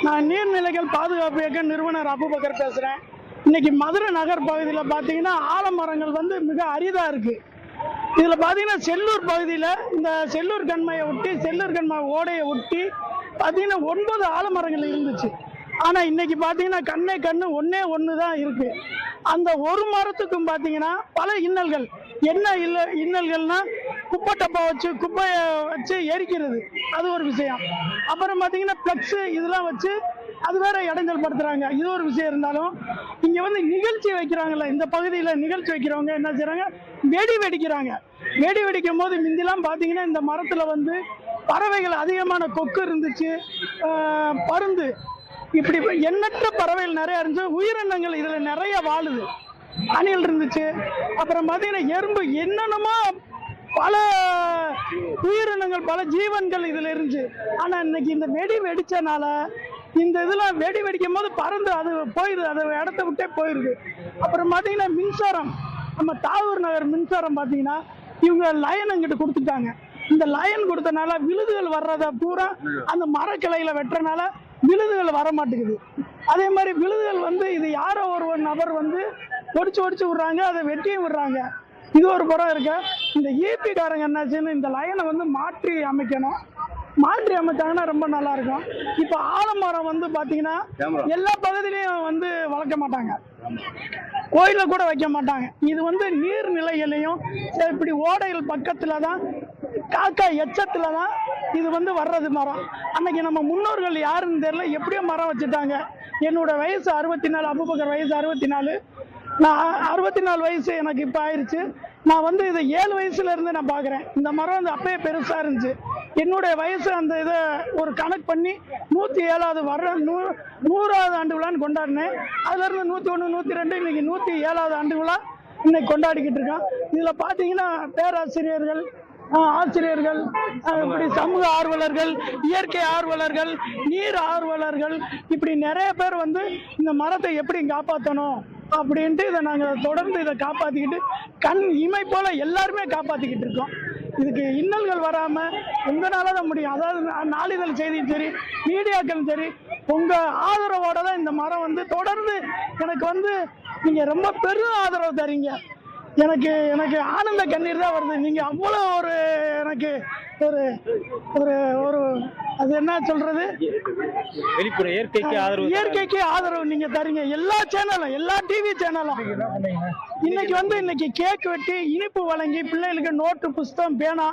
நான் நீர்நிலைகள் பாதுகாப்பு இயக்க நிறுவனர் அபுபக்கர் பேசுகிறேன். இன்னைக்கு மதுரை நகர் பகுதியில் பார்த்தீங்கன்னா ஆலமரங்கள் வந்து மிக அரிதாக இருக்குது. இதில் பார்த்தீங்கன்னா செல்லூர் பகுதியில் இந்த செல்லூர் கண்மாயை ஒட்டி செல்லூர் கண்மாய் ஓடையை ஒட்டி பார்த்தீங்கன்னா 9 ஆலமரங்கள் இருந்துச்சு. ஆனால் இன்னைக்கு பார்த்தீங்கன்னா கண்ணு ஒன்று தான் இருக்குது. அந்த ஒரு மரத்துக்கும் பார்த்தீங்கன்னா பல இன்னல்கள். என்ன இன்னல்கள்னா குப்பை டப்பா வச்சு குப்பையை வச்சு எரிக்கிறது, அது ஒரு விஷயம். அப்புறம் பார்த்தீங்கன்னா ஃப்ளக்ஸு இதெல்லாம் வச்சு அது வேற இடைஞ்சல் படுத்துறாங்க, இது ஒரு விஷயம். இருந்தாலும் இங்கே வந்து நிகழ்ச்சி வைக்கிறாங்கல்ல, இந்த பகுதியில் நிகழ்ச்சி வைக்கிறவங்க என்ன செய்கிறாங்க, வெடி வெடிக்கிறாங்க. வெடி வெடிக்கும் போது முந்திலாம் பார்த்தீங்கன்னா இந்த மரத்தில் வந்து பறவைகள் அதிகமான கொக்கு இருந்துச்சு, பருந்து, இப்படி எண்ணற்ற பறவைகள் நிறைய இருந்துச்சு. உயிரினங்கள் இதில் நிறைய வாழுது, அணில் இருந்துச்சு. அப்புறம் பார்த்தீங்கன்னா எறும்பு, என்னென்னமோ பல உயிரினங்கள் பல ஜீவன்கள் இதில் இருந்துச்சு. ஆனால் இன்னைக்கு இந்த வெடி வெடிச்சனால இந்த இதெல்லாம் வெடி வெடிக்கும் போது பறந்து அது போயிடுது, அது இடத்த விட்டே போயிடுது. அப்புறம் பார்த்தீங்கன்னா மின்சாரம், நம்ம தாவூர் நகர் மின்சாரம் பார்த்தீங்கன்னா இவங்க லயன் அங்கிட்டு கொடுத்துட்டாங்க. இந்த லயன் கொடுத்தனால விழுதுகள் வர்றத பூரா அந்த மரக்கிளையில வெட்டுறனால விழுதுகள் வர மாட்டேங்குது. அதே மாதிரி விழுதுகள் வந்து இது யாரோ ஒரு நபர் வந்து ஒடிச்சு விடுறாங்க, அதை வெட்டியும் விடுறாங்க. இது ஒரு புறம் இருக்க. இந்த ஈபி காரங்க என்னாச்சுன்னு இந்த லைனை வந்து மாற்றி அமைக்கணும். மாற்றி அமைச்சாங்கன்னா ரொம்ப நல்லா இருக்கும். இப்போ ஆலமரம் வந்து பார்த்தீங்கன்னா எல்லா பகுதியிலையும் வந்து வளர்க்க மாட்டாங்க, கோயிலில் கூட வைக்க மாட்டாங்க. இது வந்து நீர்நிலைகளையும் இப்படி ஓடைகள் பக்கத்தில் தான், காக்கா எச்சத்தில் தான் இது வந்து வர்றது மரம். அன்னைக்கு நம்ம முன்னோர்கள் யாருன்னு தெரியல, எப்படியோ மரம் வச்சுட்டாங்க. என்னோட வயசு 64, அபுபக்கர் வயசு 64. நான் 64 வயசு எனக்கு இப்போ ஆயிடுச்சு. நான் வந்து இதை 7 வயசுலேருந்து நான் பார்க்குறேன். இந்த மரம் வந்து அப்பயே பெருசாக இருந்துச்சு. என்னுடைய வயசு அந்த இதை ஒரு கணக்கு பண்ணி 107வது வர்ற 100வது ஆண்டு விழான்னு கொண்டாடினேன். அதுலேருந்து 101, 102, இன்னைக்கு 107வது ஆண்டு விழா இன்னைக்கு கொண்டாடிக்கிட்டு இருக்கோம். இதில் பார்த்தீங்கன்னா பேராசிரியர்கள், ஆசிரியர்கள், இப்படி சமூக ஆர்வலர்கள், இயற்கை ஆர்வலர்கள், நீர் ஆர்வலர்கள், இப்படி நிறைய பேர் வந்து இந்த மரத்தை எப்படி காப்பாற்றணும் அப்படின்ட்டு இதை நாங்கள் தொடர்ந்து இதை காப்பாற்றிக்கிட்டு கண் இமை போல எல்லாருமே காப்பாற்றிக்கிட்டு இருக்கோம். இதுக்கு இன்னல்கள் வராமல் உங்களால தான் முடியும். அதாவது நாளிதழ் செய்தியும் சரி, மீடியாக்களும் சரி, உங்கள் ஆதரவோட தான் இந்த மரம் வந்து தொடர்ந்து எனக்கு வந்து நீங்கள் ரொம்ப பெரும் ஆதரவு தரீங்க. எனக்கு ஆனந்த கண்ணீர் தான் வருது. நீங்கள் அவ்வளோ ஒரு எனக்கு ஒரு ஒரு ஒரு அது என்ன சொல்றது, வெளிப்புற இயற்கைக்கு ஆதரவு நீங்க தரீங்க. எல்லா சேனலும், எல்லா டிவி சேனலும் இன்னைக்கு கேக் வெட்டி இனிப்பு வழங்கி பிள்ளைகளுக்கு நோட்டு, புஸ்தகம், பேனா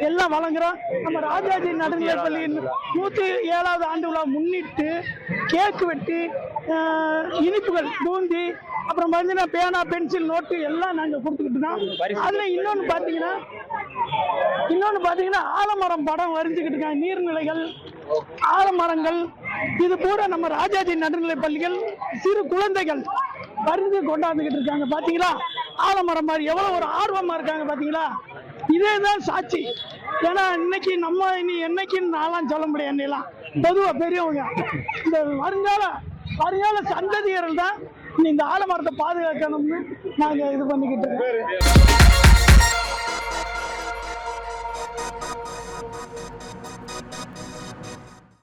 எல்லாம் வழங்குறோம். நம்ம ராஜாஜி நடுநிலைப் பள்ளியின் 107வது ஆண்டு விழா முன்னிட்டு கேக் வெட்டி இனிப்புகள், பூந்தி, அப்புறம் பார்த்தீங்கன்னா பேனா, பென்சில், நோட்டு எல்லாம் நாங்கள் கொடுத்துக்கிட்டு இருக்கோம். அதில் இன்னொன்று பார்த்தீங்கன்னா ஆலமரம் படம் வரைஞ்சிக்கிட்டு இருக்காங்க. நீர்நிலைகள், ஆலமரங்கள், இது பூரா நம்ம ராஜாஜி நடுநிலைப் பள்ளிகள் சிறு குழந்தைகள் வரைஞ்சு கொண்டாந்துக்கிட்டு இருக்காங்க. பார்த்தீங்களா ஆலமரம் மாதிரி எவ்வளோ ஒரு ஆர்வமாக இருக்காங்க பார்த்தீங்களா. இதே தான் சாட்சி. ஏன்னா இன்னைக்கு நம்ம என்னைக்குன்னு நான்லாம் சொல்ல முடியாது. என்னெல்லாம் பொதுவாக பெரியவங்க, இந்த வருங்கால சந்ததியர்கள் தான் இந்த ஆலமரத்தை பாதுகாக்கணும்னு நாங்கள் இது பண்ணிக்கிட்டு இருக்கோம்.